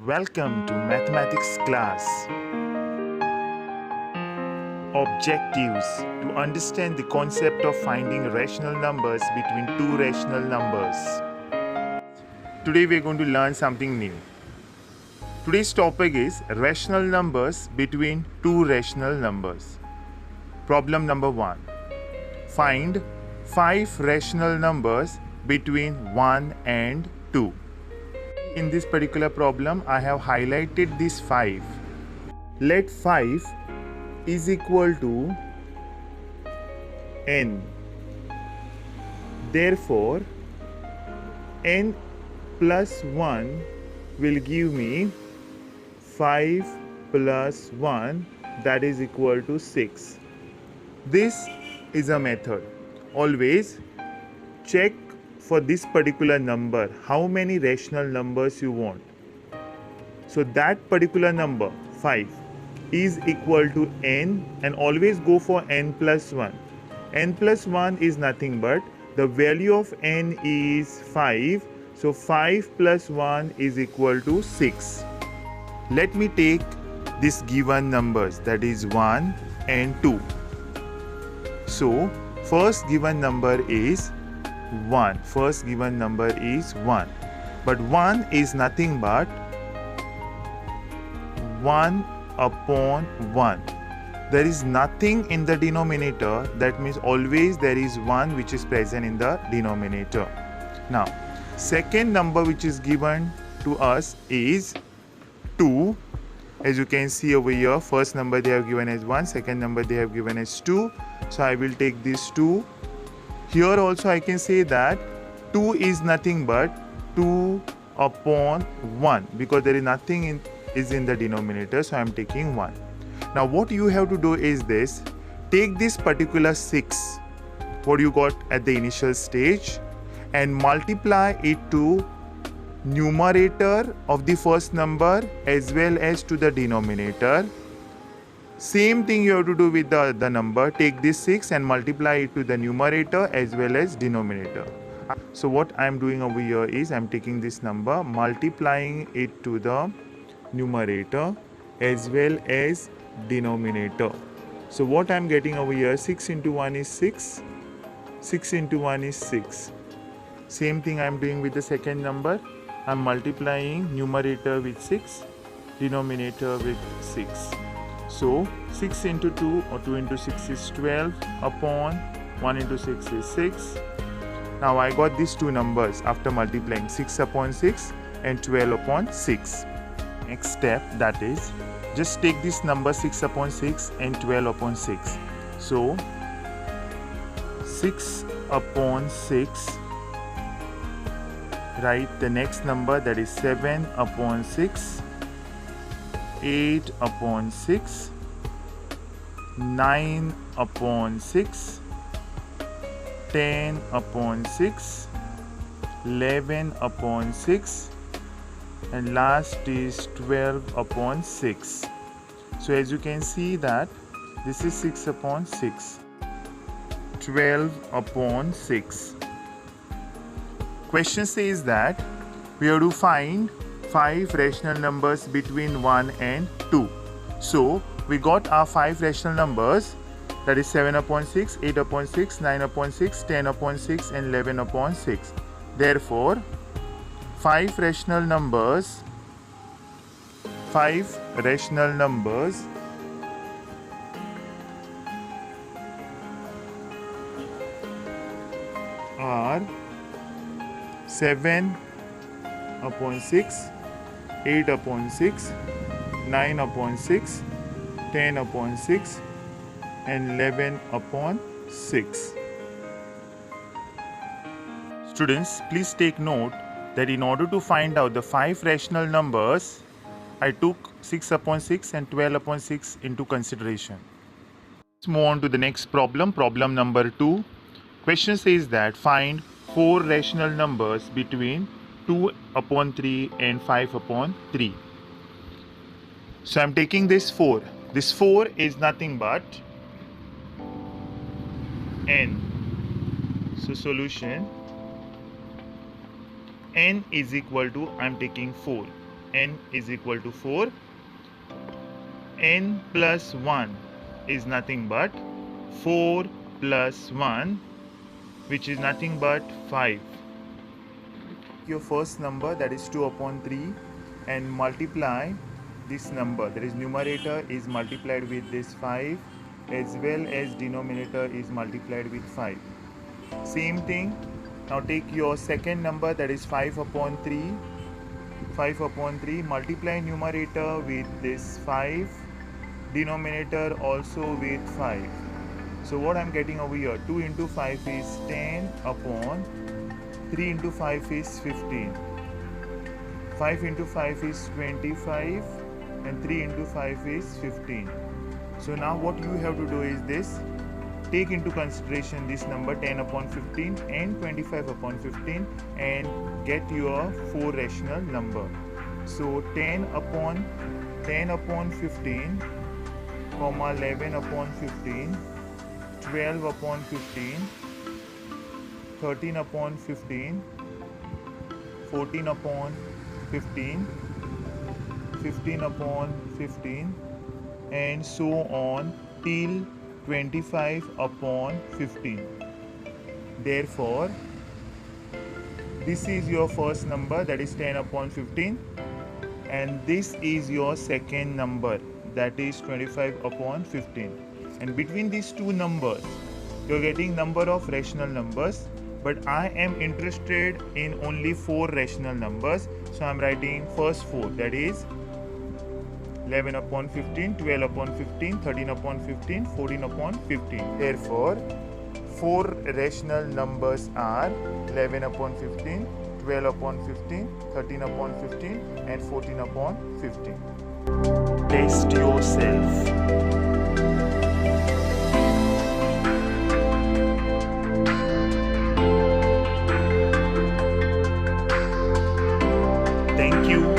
Welcome to mathematics class. Objectives: to understand the concept of finding rational numbers between two rational numbers. Today we are going to learn something new. Today's topic is rational numbers between two rational numbers. Problem number 1. Find 5 rational numbers between 1 and 2. In this particular problem, I have highlighted these 5. Let 5 is equal to n. Therefore, n plus 1 will give me 5 plus 1, that is equal to 6. This is a method. Always check for this particular number how many rational numbers you want. So that particular number 5 is equal to n, and always go for n plus 1. N plus 1 is nothing but the value of n is 5. So 5 plus 1 is equal to 6. Let me take these given numbers, that is 1 and 2. So first given number is 1. First given number is 1. But 1 is nothing but 1 upon 1. There is nothing in the denominator, that means always there is 1 which is present in the denominator. Now, second number which is given to us is 2. As you can see over here, first number they have given as 1, second number they have given as 2. So I will take this 2. Here also I can say that 2 is nothing but 2 upon 1, because there is nothing is in the denominator, so I am taking 1. Now what you have to do is this: take this particular 6, what you got at the initial stage, and multiply it to numerator of the first number as well as to the denominator. Same thing you have to do with the other number. Take this 6 and multiply it to the numerator as well as denominator. So what I am doing over here is I am taking this number, multiplying it to the numerator as well as denominator. So what I am getting over here, 6 into 1 is 6, 6 into 1 is 6. Same thing I am doing with the second number. I am multiplying numerator with 6, denominator with 6. So 6 into 2 or 2 into 6 is 12 upon 1 into 6 is 6. Now I got these two numbers after multiplying, 6 upon 6 and 12 upon 6. Next step, that is just take this number 6 upon 6 and 12 upon 6. So 6 upon 6, write the next number, that is 7 upon 6, 8 upon 6, 9 upon 6, 10 upon 6, 11 upon 6, and last is 12 upon 6. So as you can see that this is 6 upon 6, 12 upon 6. Question says that we have to find 5 rational numbers between 1 and 2. So we got our 5 rational numbers, that is 7 upon 6, 8 upon 6, 9 upon 6, 10 upon 6 and 11 upon 6. Therefore 5 rational numbers are 7 upon 6, 8 upon 6, 9 upon 6, 10 upon 6 and 11 upon 6. Students, please take note that in order to find out the 5 rational numbers, I took 6 upon 6 and 12 upon 6 into consideration. Let's move on to the next problem, problem number 2. Question says that find 4 rational numbers between 2 upon 3 and 5 upon 3. So I am taking this 4. This 4 is nothing but n. So solution, n is equal to, I am taking 4. n is equal to 4. N plus 1 is nothing but 4 plus 1, which is nothing but 5. Your first number, that is 2 upon 3, and multiply this number, that is numerator is multiplied with this 5 as well as denominator is multiplied with 5. Same thing. Now take your second number, that is 5 upon 3. 5 upon 3, multiply numerator with this 5, denominator also with 5. So what I'm getting over here, 2 into 5 is 10 upon 3 into 5 is 15. 5 into 5 is 25 and 3 into 5 is 15. So now what you have to do is this. Take into consideration this number 10 upon 15 and 25 upon 15 and get your 4 rational number. So 10 upon 15, comma 11 upon 15, 12 upon 15, 13 upon 15, 14 upon 15, 15 upon 15, and so on till 25 upon 15. Therefore, this is your first number, that is 10 upon 15, and this is your second number, that is 25 upon 15. And between these two numbers, you're getting number of rational numbers, but I am interested in only 4 rational numbers, so I'm writing first 4, that is 11 upon 15, 12 upon 15, 13 upon 15, 14 upon 15. Therefore, 4 rational numbers are 11 upon 15, 12 upon 15, 13 upon 15, and 14 upon 15. Test yourself. Thank you.